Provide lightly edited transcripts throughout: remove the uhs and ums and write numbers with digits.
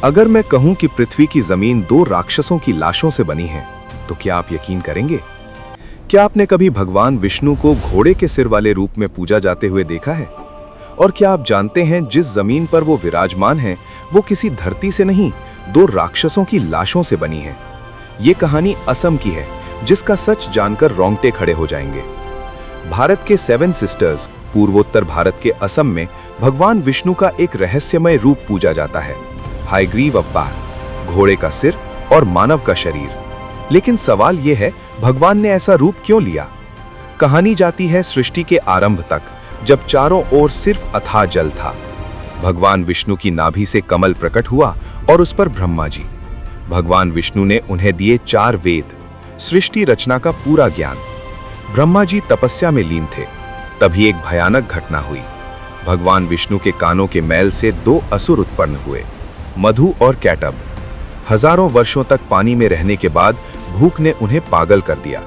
अगर मैं कहूं कि पृथ्वी की जमीन दो राक्षसों की लाशों से बनी है, तो क्या आप यकीन करेंगे? क्या आपने कभी भगवान विष्णु को घोड़े के सिर वाले रूप में पूजा जाते हुए देखा है? और क्या आप जानते हैं जिस जमीन पर वो विराजमान है वो किसी धरती से नहीं, दो राक्षसों की लाशों से बनी है। ये कहानी असम की है, जिसका सच जानकर रोंगटे खड़े हो जाएंगे। भारत के 7 सिस्टर्स पूर्वोत्तर भारत के असम में भगवान विष्णु का एक रहस्यमय रूप पूजा जाता है, हायग्रीव अवतार, घोड़े का सिर और मानव का शरीर। लेकिन सवाल यह है, भगवान ने ऐसा रूप क्यों लिया? कहानी जाती है सृष्टि के आरंभ तक, जब चारों ओर सिर्फ अथाह जल था। भगवान विष्णु की नाभि से कमल प्रकट हुआ और उस पर ब्रह्मा जी। भगवान विष्णु ने उन्हें दिए 4 वेद, सृष्टि रचना का पूरा ज्ञान। ब्रह्मा जी तपस्या में लीन थे, तभी एक भयानक घटना हुई। भगवान विष्णु के कानों के मैल से 2 असुर उत्पन्न हुए, मधु और कैटब। हजारों वर्षों तक पानी में रहने के बाद भूख ने उन्हें पागल कर दिया।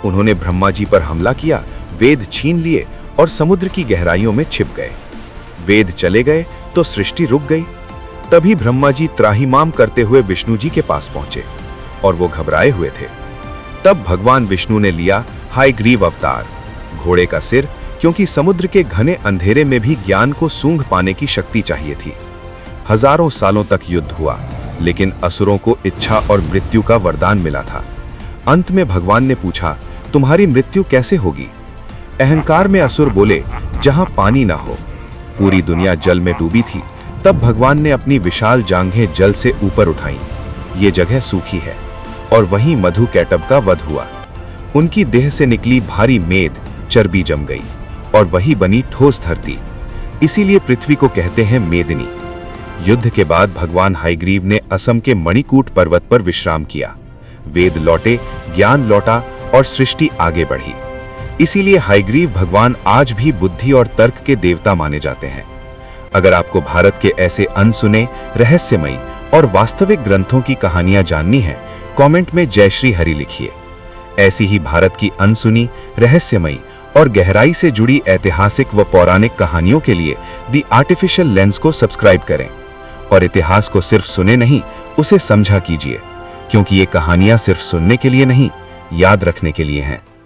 उन्होंने ब्रह्मा जी पर हमला किया, वेद छीन लिए और समुद्र की गहराइयों में छिप गए। वेद चले गए तो सृष्टि रुक गई। तभी ब्रह्मा जी त्राहिमाम करते हुए विष्णु जी के पास पहुंचे और वो घबराए हुए थे। तब भगवान विष्णु ने लिया हायग्रीव अवतार, घोड़े का सिर, क्योंकि समुद्र के घने अंधेरे में भी ज्ञान को सूंघ पाने की शक्ति चाहिए थी। हजारों सालों तक युद्ध हुआ, लेकिन असुरों को इच्छा और मृत्यु का वरदान मिला था। अंत में भगवान ने पूछा, तुम्हारी मृत्यु कैसे होगी? अहंकार में असुर बोले, जहां पानी ना हो। पूरी दुनिया जल में डूबी थी। तब भगवान ने अपनी विशाल जांघें जल से ऊपर उठाई। ये जगह सूखी है और वहीं मधु कैटब का वध हुआ। उनकी देह से निकली भारी मेद चर्बी जम गई और वही बनी ठोस धरती। इसीलिए पृथ्वी को कहते हैं मेदिनी। युद्ध के बाद भगवान हायग्रीव ने असम के मणिकूट पर्वत पर विश्राम किया। वेद लौटे, ज्ञान लौटा और सृष्टि आगे बढ़ी। इसीलिए हायग्रीव भगवान आज भी बुद्धि और तर्क के देवता माने जाते हैं। अगर आपको भारत के ऐसे अनसुने, रहस्यमयी और वास्तविक ग्रंथों की कहानियां जाननी है, कमेंट में जय श्री हरि लिखिए। ऐसी ही भारत की अनसुनी, रहस्यमयी और गहराई से जुड़ी ऐतिहासिक व पौराणिक कहानियों के लिए द आर्टिफिशियल लेंस को सब्सक्राइब करें और इतिहास को सिर्फ सुने नहीं, उसे समझा कीजिए, क्योंकि ये कहानियां सिर्फ सुनने के लिए नहीं, याद रखने के लिए हैं।